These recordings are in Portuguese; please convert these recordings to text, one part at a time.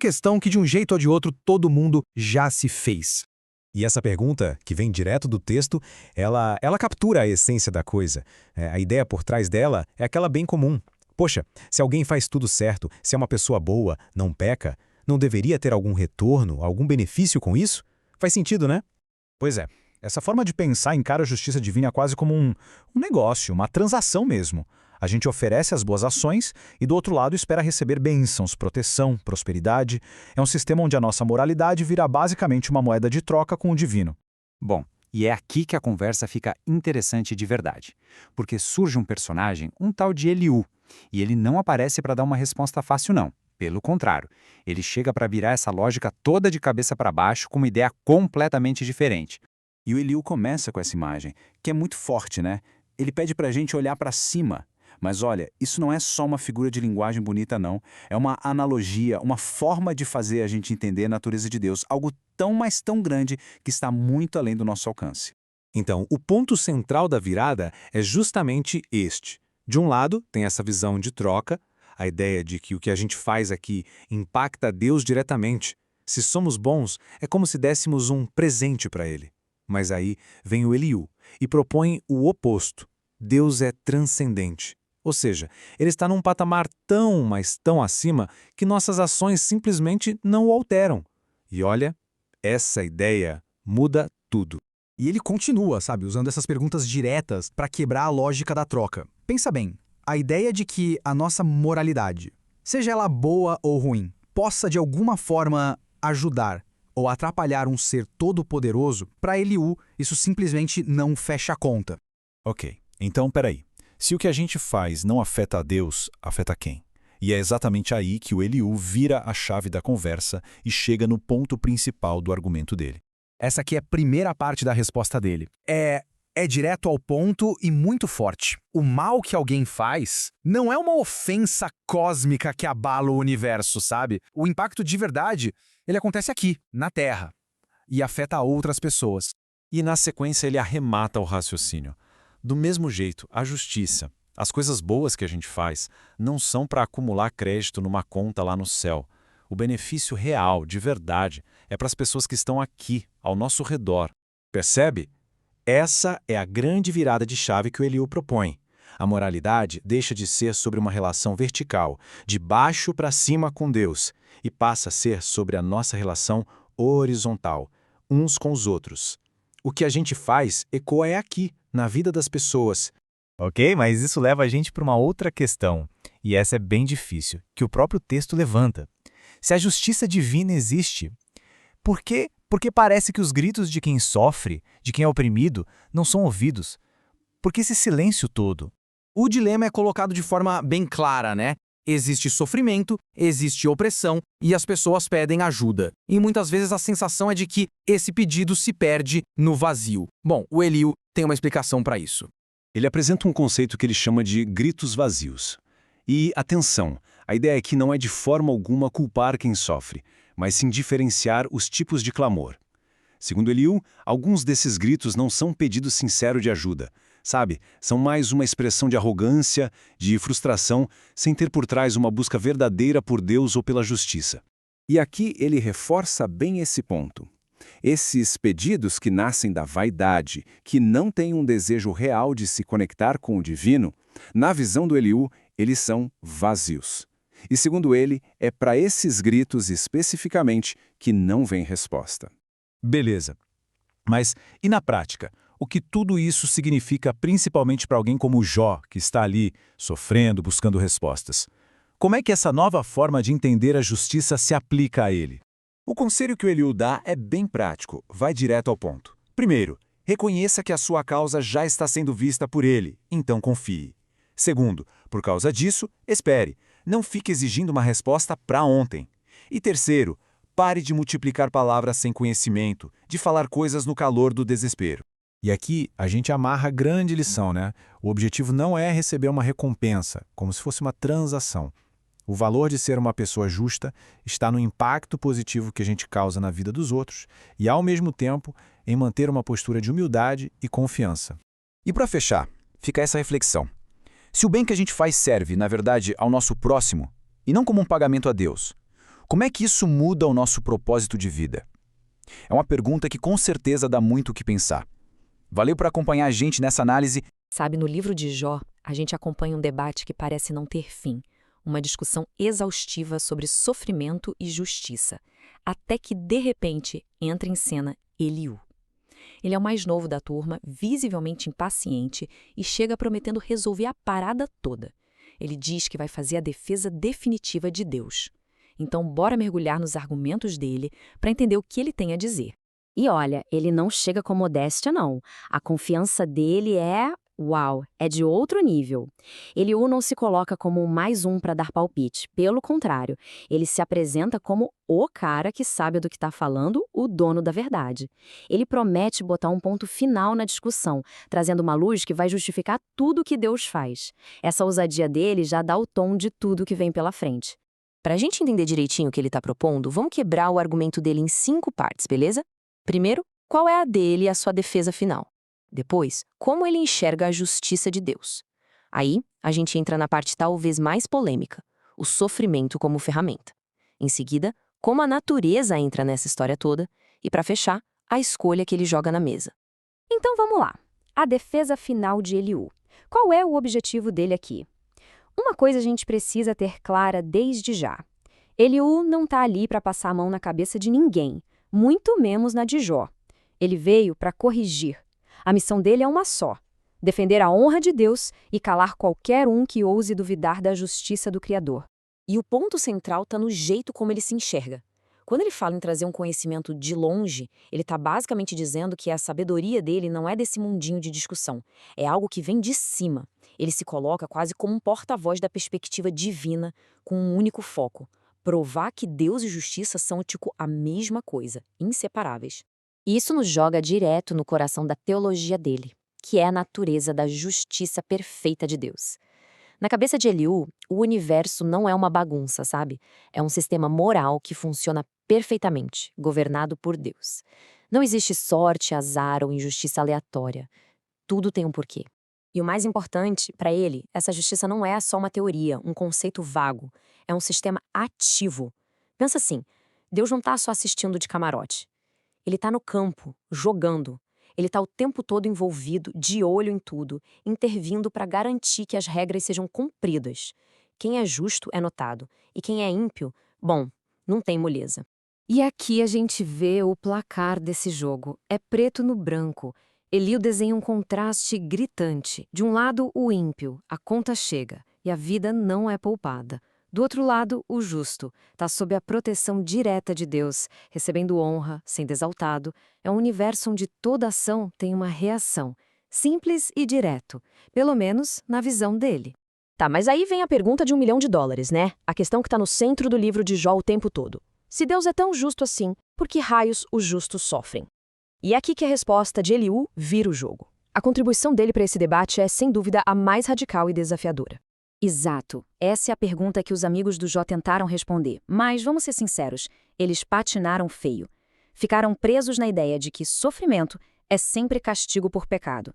questão que de um jeito ou de outro todo mundo já se fez. E essa pergunta, que vem direto do texto, ela captura a essência da coisa. A ideia por trás dela é aquela bem comum. Poxa, se alguém faz tudo certo, se é uma pessoa boa, não peca, não deveria ter algum retorno, algum benefício com isso? Faz sentido, né? Pois é, essa forma de pensar encara a justiça divina quase como um negócio, uma transação mesmo. A gente oferece as boas ações e, do outro lado, espera receber bênçãos, proteção, prosperidade. É um sistema onde a nossa moralidade vira basicamente uma moeda de troca com o divino. Bom, e é aqui que a conversa fica interessante de verdade. Porque surge um personagem, um tal de Eliú, e ele não aparece para dar uma resposta fácil, não. Pelo contrário, ele chega para virar essa lógica toda de cabeça para baixo com uma ideia completamente diferente. E o Eliú começa com essa imagem, que é muito forte, né? Ele pede para a gente olhar para cima. Mas olha, isso não é só uma figura de linguagem bonita, não. É uma analogia, uma forma de fazer a gente entender a natureza de Deus, algo tão, mas tão grande que está muito além do nosso alcance. Então, o ponto central da virada é justamente este. De um lado, tem essa visão de troca, a ideia de que o que a gente faz aqui impacta Deus diretamente. Se somos bons, é como se dessemos um presente para Ele. Mas aí vem o Eliú e propõe o oposto. Deus é transcendente. Ou seja, ele está num patamar tão, mas tão acima que nossas ações simplesmente não o alteram. E olha, essa ideia muda tudo. E ele continua, usando essas perguntas diretas para quebrar a lógica da troca. Pensa bem, a ideia de que a nossa moralidade, seja ela boa ou ruim, possa de alguma forma ajudar ou atrapalhar um ser todo-poderoso, para Eliú isso simplesmente não fecha a conta. Ok, então peraí. Se o que a gente faz não afeta a Deus, afeta quem? E é exatamente aí que o Eliú vira a chave da conversa e chega no ponto principal do argumento dele. Essa aqui é a primeira parte da resposta dele. É direto ao ponto e muito forte. O mal que alguém faz não é uma ofensa cósmica que abala o universo, sabe? O impacto de verdade, ele acontece aqui, na Terra, e afeta outras pessoas. E na sequência ele arremata o raciocínio. Do mesmo jeito, a justiça, as coisas boas que a gente faz, não são para acumular crédito numa conta lá no céu. O benefício real, de verdade, é para as pessoas que estão aqui, ao nosso redor. Percebe? Essa é a grande virada de chave que o Eliú propõe. A moralidade deixa de ser sobre uma relação vertical, de baixo para cima com Deus, e passa a ser sobre a nossa relação horizontal, uns com os outros. O que a gente faz ecoa aqui, na vida das pessoas. Ok, mas isso leva a gente para uma outra questão, e essa é bem difícil, que o próprio texto levanta. Se a justiça divina existe, por que parece que os gritos de quem sofre, de quem é oprimido, não são ouvidos? Por que esse silêncio todo? O dilema é colocado de forma bem clara, né? Existe sofrimento, existe opressão e as pessoas pedem ajuda. E muitas vezes a sensação é de que esse pedido se perde no vazio. Bom, o Eliú tem uma explicação para isso. Ele apresenta um conceito que ele chama de gritos vazios. E, atenção, a ideia aqui não é de forma alguma culpar quem sofre, mas sim diferenciar os tipos de clamor. Segundo Eliú, alguns desses gritos não são pedidos sinceros de ajuda. Sabe, são mais uma expressão de arrogância, de frustração, sem ter por trás uma busca verdadeira por Deus ou pela justiça. E aqui ele reforça bem esse ponto. Esses pedidos que nascem da vaidade, que não têm um desejo real de se conectar com o divino, na visão do Eliú, eles são vazios. E segundo ele, é para esses gritos especificamente que não vem resposta. Beleza. Mas e na prática? O que tudo isso significa principalmente para alguém como Jó, que está ali, sofrendo, buscando respostas? Como é que essa nova forma de entender a justiça se aplica a ele? O conselho que o Eliú dá é bem prático, vai direto ao ponto. Primeiro, reconheça que a sua causa já está sendo vista por ele, então confie. Segundo, por causa disso, espere, não fique exigindo uma resposta para ontem. E terceiro, pare de multiplicar palavras sem conhecimento, de falar coisas no calor do desespero. E aqui a gente amarra a grande lição, né? O objetivo não é receber uma recompensa, como se fosse uma transação. O valor de ser uma pessoa justa está no impacto positivo que a gente causa na vida dos outros e, ao mesmo tempo, em manter uma postura de humildade e confiança. E para fechar, fica essa reflexão. Se o bem que a gente faz serve, na verdade, ao nosso próximo, e não como um pagamento a Deus, Como é que isso muda o nosso propósito de vida? É uma pergunta que com certeza dá muito o que pensar. Valeu por acompanhar a gente nessa análise. Sabe, no livro de Jó, a gente acompanha um debate que parece não ter fim, uma discussão exaustiva sobre sofrimento e justiça, até que, de repente, entra em cena Eliú. Ele é o mais novo da turma, visivelmente impaciente, e chega prometendo resolver a parada toda. Ele diz que vai fazer a defesa definitiva de Deus. Então, bora mergulhar nos argumentos dele para entender o que ele tem a dizer. E olha, ele não chega com modéstia, não. A confiança dele é de outro nível. Eliú não se coloca como mais um para dar palpite. Pelo contrário, ele se apresenta como o cara que sabe do que está falando, o dono da verdade. Ele promete botar um ponto final na discussão, trazendo uma luz que vai justificar tudo que Deus faz. Essa ousadia dele já dá o tom de tudo que vem pela frente. Para a gente entender direitinho o que ele está propondo, vamos quebrar o argumento dele em 5 partes, beleza? Primeiro, qual é a dele e a sua defesa final? Depois, como ele enxerga a justiça de Deus? Aí, a gente entra na parte talvez mais polêmica, o sofrimento como ferramenta. Em seguida, como a natureza entra nessa história toda. E, para fechar, a escolha que ele joga na mesa. Então vamos lá. A defesa final de Eliú. Qual é o objetivo dele aqui? Uma coisa a gente precisa ter clara desde já. Eliú não está ali para passar a mão na cabeça de ninguém, muito menos na de Jó. Ele veio para corrigir. A missão dele é uma só: defender a honra de Deus e calar qualquer um que ouse duvidar da justiça do Criador. E o ponto central está no jeito como ele se enxerga. Quando ele fala em trazer um conhecimento de longe, ele está basicamente dizendo que a sabedoria dele não é desse mundinho de discussão. É algo que vem de cima. Ele se coloca quase como um porta-voz da perspectiva divina, com um único foco: provar que Deus e justiça são, tipo, a mesma coisa, inseparáveis. Isso nos joga direto no coração da teologia dele, que é a natureza da justiça perfeita de Deus. Na cabeça de Eliú, o universo não é uma bagunça, sabe? É um sistema moral que funciona perfeitamente, governado por Deus. Não existe sorte, azar ou injustiça aleatória. Tudo tem um porquê. E o mais importante, para ele, essa justiça não é só uma teoria, um conceito vago. É um sistema ativo. Pensa assim, Deus não está só assistindo de camarote. Ele está no campo, jogando. Ele está o tempo todo envolvido, de olho em tudo, intervindo para garantir que as regras sejam cumpridas. Quem é justo é notado, e quem é ímpio, bom, não tem moleza. E aqui a gente vê o placar desse jogo. É preto no branco. Eliú desenha um contraste gritante. De um lado, o ímpio, a conta chega, e a vida não é poupada. Do outro lado, o justo, está sob a proteção direta de Deus, recebendo honra, sendo exaltado. É um universo onde toda ação tem uma reação, simples e direto, pelo menos na visão dele. Tá, mas aí vem a pergunta de $1 milhão, né? A questão que está no centro do livro de Jó o tempo todo. Se Deus é tão justo assim, por que raios os justos sofrem? E é aqui que a resposta de Eliú vira o jogo. A contribuição dele para esse debate é, sem dúvida, a mais radical e desafiadora. Exato. Essa é a pergunta que os amigos do Jó tentaram responder. Mas, vamos ser sinceros, eles patinaram feio. Ficaram presos na ideia de que sofrimento é sempre castigo por pecado.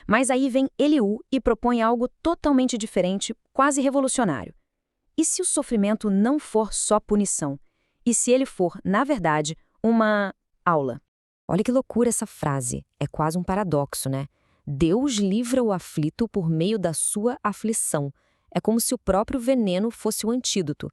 Mas aí vem Eliú e propõe algo totalmente diferente, quase revolucionário. E se o sofrimento não for só punição? E se ele for, na verdade, uma aula? Olha que loucura essa frase. É quase um paradoxo, né? Deus livra o aflito por meio da sua aflição. É como se o próprio veneno fosse o antídoto.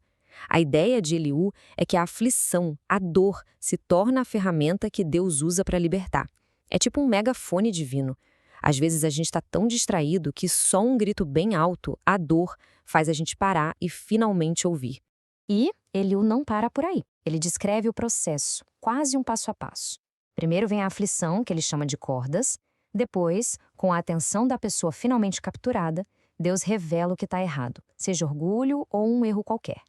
A ideia de Eliú é que a aflição, a dor, se torna a ferramenta que Deus usa para libertar. É tipo um megafone divino. Às vezes a gente está tão distraído que só um grito bem alto, a dor, faz a gente parar e finalmente ouvir. E Eliú não para por aí. Ele descreve o processo, quase um passo a passo. Primeiro vem a aflição, que ele chama de cordas. Depois, com a atenção da pessoa finalmente capturada, Deus revela o que está errado, seja orgulho ou um erro qualquer.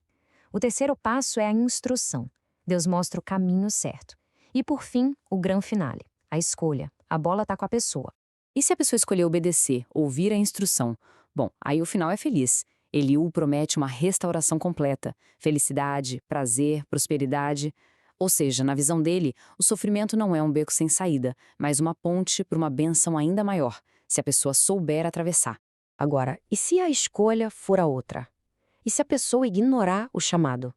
O terceiro passo é a instrução. Deus mostra o caminho certo. E, por fim, o grande finale, a escolha. A bola está com a pessoa. E se a pessoa escolher obedecer, ouvir a instrução? Bom, aí o final é feliz. Eliú promete uma restauração completa. Felicidade, prazer, prosperidade. Ou seja, na visão dele, o sofrimento não é um beco sem saída, mas uma ponte para uma bênção ainda maior, se a pessoa souber atravessar. Agora, e se a escolha for a outra? E se a pessoa ignorar o chamado?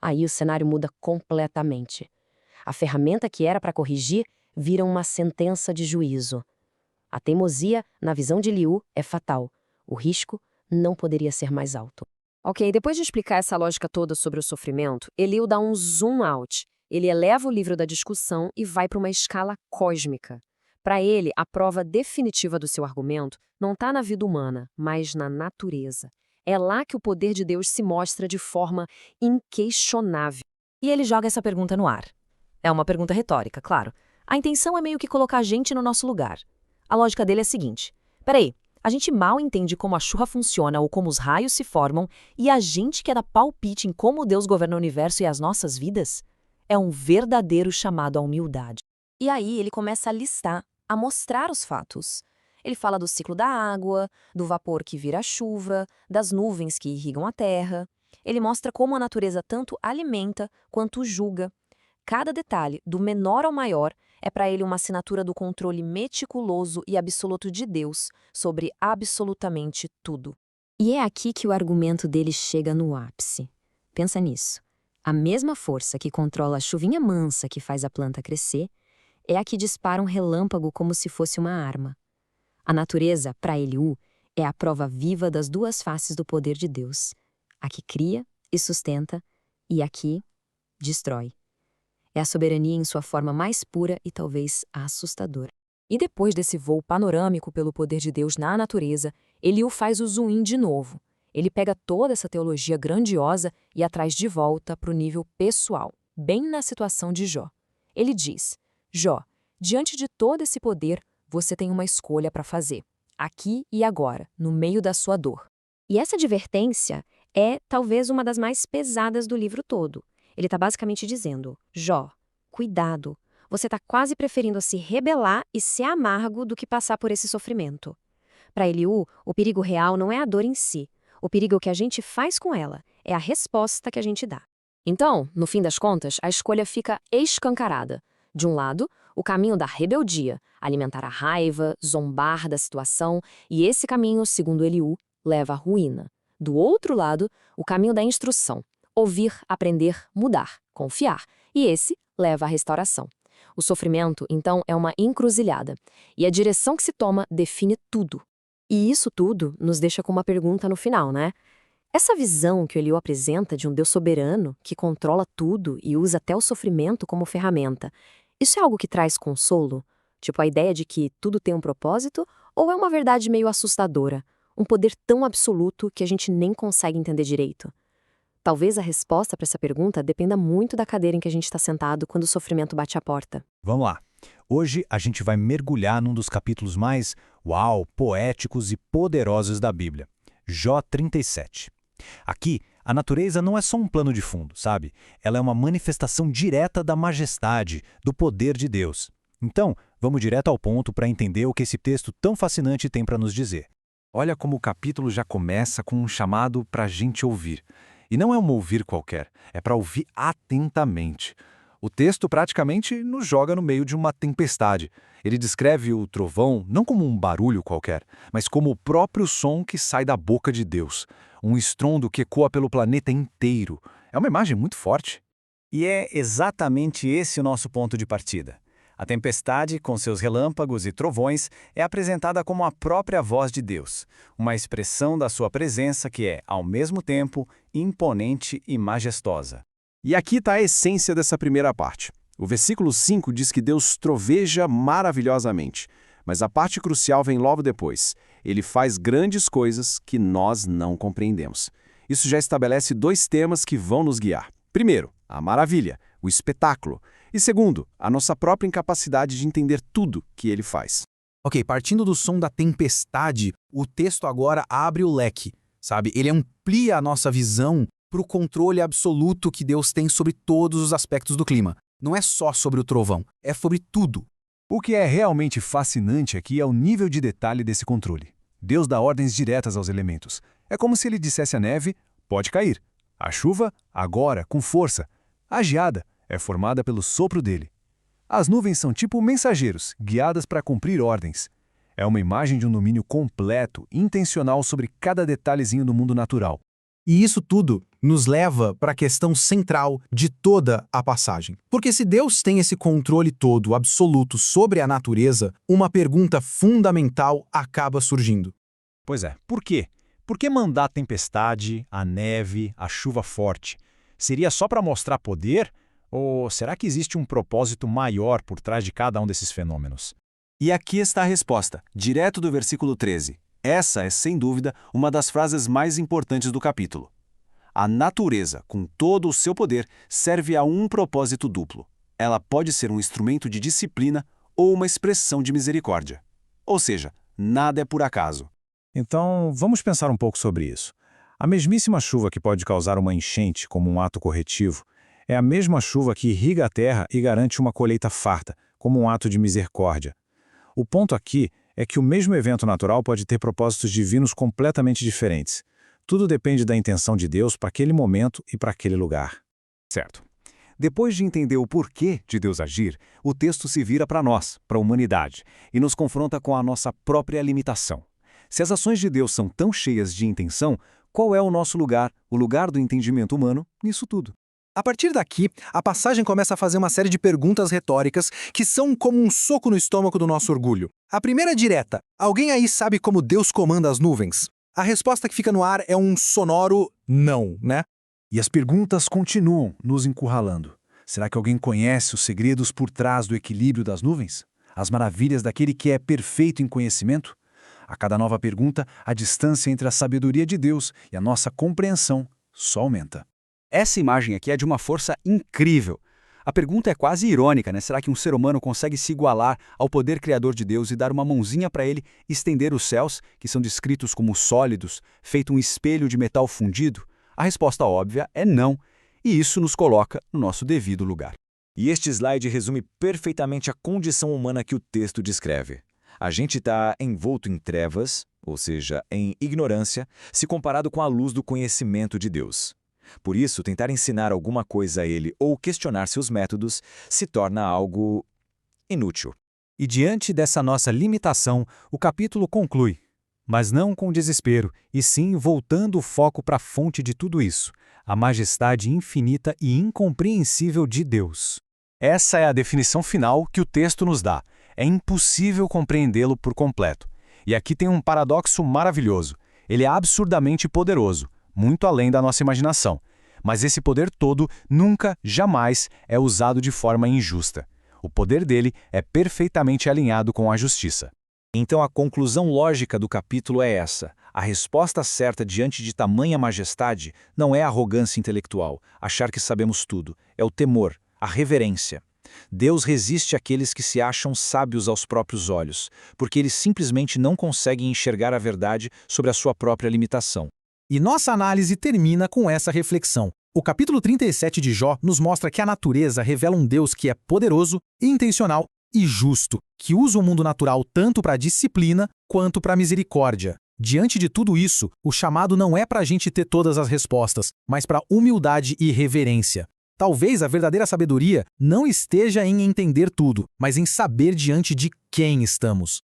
Aí o cenário muda completamente. A ferramenta que era para corrigir vira uma sentença de juízo. A teimosia, na visão de Eliú, é fatal. O risco não poderia ser mais alto. Ok, depois de explicar essa lógica toda sobre o sofrimento, Eliú dá um zoom out. Ele eleva o livro da discussão e vai para uma escala cósmica. Para ele, a prova definitiva do seu argumento não está na vida humana, mas na natureza. É lá que o poder de Deus se mostra de forma inquestionável. E ele joga essa pergunta no ar. É uma pergunta retórica, claro. A intenção é meio que colocar a gente no nosso lugar. A lógica dele é a seguinte: peraí, a gente mal entende como a chuva funciona ou como os raios se formam, e a gente quer dar palpite em como Deus governa o universo e as nossas vidas? É um verdadeiro chamado à humildade. E aí ele começa a listar, a mostrar os fatos. Ele fala do ciclo da água, do vapor que vira chuva, das nuvens que irrigam a terra. Ele mostra como a natureza tanto alimenta quanto julga. Cada detalhe, do menor ao maior, é para ele uma assinatura do controle meticuloso e absoluto de Deus sobre absolutamente tudo. E é aqui que o argumento dele chega no ápice. Pensa nisso. A mesma força que controla a chuvinha mansa que faz a planta crescer é a que dispara um relâmpago como se fosse uma arma. A natureza, para Eliú, é a prova viva das duas faces do poder de Deus. A que cria e sustenta e a que destrói. É a soberania em sua forma mais pura e talvez assustadora. E depois desse voo panorâmico pelo poder de Deus na natureza, Eliú faz o zoom in de novo. Ele pega toda essa teologia grandiosa e a traz de volta para o nível pessoal, bem na situação de Jó. Ele diz: Jó, diante de todo esse poder, você tem uma escolha para fazer, aqui e agora, no meio da sua dor. E essa advertência é talvez uma das mais pesadas do livro todo. Ele está basicamente dizendo: Jó, cuidado, você está quase preferindo se rebelar e ser amargo do que passar por esse sofrimento. Para Eliú, o perigo real não é a dor em si. O perigo que a gente faz com ela é a resposta que a gente dá. Então, no fim das contas, a escolha fica escancarada. De um lado, o caminho da rebeldia, alimentar a raiva, zombar da situação, e esse caminho, segundo Eliú, leva à ruína. Do outro lado, o caminho da instrução, ouvir, aprender, mudar, confiar, e esse leva à restauração. O sofrimento, então, é uma encruzilhada, e a direção que se toma define tudo. E isso tudo nos deixa com uma pergunta no final, né? Essa visão que o Eliú apresenta de um Deus soberano, que controla tudo e usa até o sofrimento como ferramenta, isso é algo que traz consolo? Tipo a ideia de que tudo tem um propósito? Ou é uma verdade meio assustadora? Um poder tão absoluto que a gente nem consegue entender direito? Talvez a resposta para essa pergunta dependa muito da cadeira em que a gente está sentado quando o sofrimento bate a porta. Vamos lá. Hoje a gente vai mergulhar num dos capítulos mais, poéticos e poderosos da Bíblia, Jó 37. Aqui, a natureza não é só um plano de fundo, sabe? Ela é uma manifestação direta da majestade, do poder de Deus. Então, vamos direto ao ponto para entender o que esse texto tão fascinante tem para nos dizer. Olha como o capítulo já começa com um chamado para a gente ouvir. E não é um ouvir qualquer, é para ouvir atentamente. O texto praticamente nos joga no meio de uma tempestade. Ele descreve o trovão não como um barulho qualquer, mas como o próprio som que sai da boca de Deus. Um estrondo que ecoa pelo planeta inteiro. É uma imagem muito forte. E é exatamente esse o nosso ponto de partida. A tempestade, com seus relâmpagos e trovões, é apresentada como a própria voz de Deus, uma expressão da sua presença que é, ao mesmo tempo, imponente e majestosa. E aqui está a essência dessa primeira parte. O versículo 5 diz que Deus troveja maravilhosamente, mas a parte crucial vem logo depois. Ele faz grandes coisas que nós não compreendemos. Isso já estabelece dois temas que vão nos guiar. Primeiro, a maravilha, o espetáculo. E segundo, a nossa própria incapacidade de entender tudo que ele faz. Ok, partindo do som da tempestade, o texto agora abre o leque, sabe? Ele amplia a nossa visão para o controle absoluto que Deus tem sobre todos os aspectos do clima. Não é só sobre o trovão, é sobre tudo. O que é realmente fascinante aqui é o nível de detalhe desse controle. Deus dá ordens diretas aos elementos. É como se ele dissesse à neve, pode cair. A chuva, agora, com força. A geada é formada pelo sopro dele. As nuvens são tipo mensageiros, guiadas para cumprir ordens. É uma imagem de um domínio completo, intencional sobre cada detalhezinho do mundo natural. E isso tudo nos leva para a questão central de toda a passagem. Porque se Deus tem esse controle todo, absoluto, sobre a natureza, uma pergunta fundamental acaba surgindo. Pois é, por quê? Por que mandar a tempestade, a neve, a chuva forte? Seria só para mostrar poder? Ou será que existe um propósito maior por trás de cada um desses fenômenos? E aqui está a resposta, direto do versículo 13. Essa é, sem dúvida, uma das frases mais importantes do capítulo. A natureza, com todo o seu poder, serve a um propósito duplo. Ela pode ser um instrumento de disciplina ou uma expressão de misericórdia. Ou seja, nada é por acaso. Então, vamos pensar um pouco sobre isso. A mesmíssima chuva que pode causar uma enchente como um ato corretivo é a mesma chuva que irriga a terra e garante uma colheita farta, como um ato de misericórdia. O ponto aqui é que o mesmo evento natural pode ter propósitos divinos completamente diferentes. Tudo depende da intenção de Deus para aquele momento e para aquele lugar. Certo. Depois de entender o porquê de Deus agir, o texto se vira para nós, para a humanidade, e nos confronta com a nossa própria limitação. Se as ações de Deus são tão cheias de intenção, qual é o nosso lugar, o lugar do entendimento humano, nisso tudo? A partir daqui, a passagem começa a fazer uma série de perguntas retóricas que são como um soco no estômago do nosso orgulho. A primeira é direta. Alguém aí sabe como Deus comanda as nuvens? A resposta que fica no ar é um sonoro não, né? E as perguntas continuam nos encurralando. Será que alguém conhece os segredos por trás do equilíbrio das nuvens? As maravilhas daquele que é perfeito em conhecimento? A cada nova pergunta, a distância entre a sabedoria de Deus e a nossa compreensão só aumenta. Essa imagem aqui é de uma força incrível. A pergunta é quase irônica, né? Será que um ser humano consegue se igualar ao poder criador de Deus e dar uma mãozinha para ele estender os céus, que são descritos como sólidos, feito um espelho de metal fundido? A resposta óbvia é não, e isso nos coloca no nosso devido lugar. E este slide resume perfeitamente a condição humana que o texto descreve. A gente está envolto em trevas, ou seja, em ignorância, se comparado com a luz do conhecimento de Deus. Por isso, tentar ensinar alguma coisa a ele ou questionar seus métodos se torna algo inútil. E diante dessa nossa limitação, o capítulo conclui, mas não com desespero, e sim voltando o foco para a fonte de tudo isso, a majestade infinita e incompreensível de Deus. Essa é a definição final que o texto nos dá. É impossível compreendê-lo por completo. E aqui tem um paradoxo maravilhoso. Ele é absurdamente poderoso, muito além da nossa imaginação. Mas esse poder todo nunca, jamais é usado de forma injusta. O poder dele é perfeitamente alinhado com a justiça. Então a conclusão lógica do capítulo é essa. A resposta certa diante de tamanha majestade não é a arrogância intelectual, achar que sabemos tudo. É o temor, a reverência. Deus resiste àqueles que se acham sábios aos próprios olhos, porque eles simplesmente não conseguem enxergar a verdade sobre a sua própria limitação. E nossa análise termina com essa reflexão. O capítulo 37 de Jó nos mostra que a natureza revela um Deus que é poderoso, intencional e justo, que usa o mundo natural tanto para disciplina quanto para misericórdia. Diante de tudo isso, o chamado não é para a gente ter todas as respostas, mas para humildade e reverência. Talvez a verdadeira sabedoria não esteja em entender tudo, mas em saber diante de quem estamos.